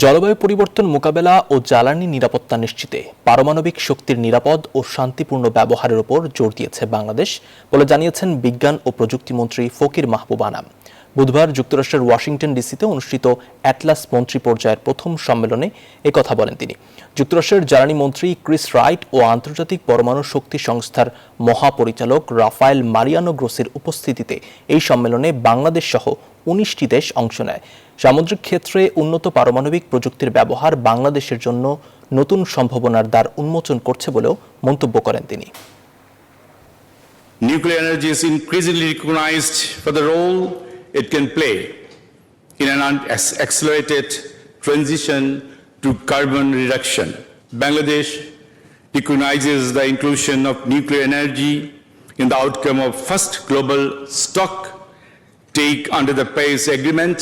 জলবায়ু পরিবর্তন মোকাবেলা ও জ্বালানি নিরাপত্তা নিশ্চিতে পারমাণবিক শক্তির নিরাপদ ও শান্তিপূর্ণ ব্যবহারের উপর জোর দিয়েছে বাংলাদেশ বলে জানিয়েছেন বিজ্ঞান ও প্রযুক্তিমন্ত্রী ফকির মাহবুব আনাম। বুধবার যুক্তরাষ্ট্রের ওয়াশিংটন ডিসিতে অনুষ্ঠিত অ্যাটলাস মন্ত্রী পর্যায়ের প্রথম সম্মেলনে একথা বলেন তিনি। যুক্তরাষ্ট্রের জ্বালানি মন্ত্রী ক্রিস রাইট ও আন্তর্জাতিক পরমাণু শক্তি সংস্থার মহাপরিচালক রাফায়েল মারিয়ানো গ্রোসের উপস্থিতিতে এই সম্মেলনে বাংলাদেশ সহ ১৯টি দেশ অংশ নেয়। সামুদ্রিক ক্ষেত্রে উন্নত পারমাণবিক প্রযুক্তির ব্যবহার বাংলাদেশের জন্য নতুন সম্ভাবনার দ্বার উন্মোচন করছে বলেও মন্তব্য করেন তিনি। Nuclear energy is increasingly recognized for the role it can play in an accelerated transition to carbon reduction. Bangladesh recognizes the inclusion of nuclear energy in the outcome of first global stock take under the Paris Agreement.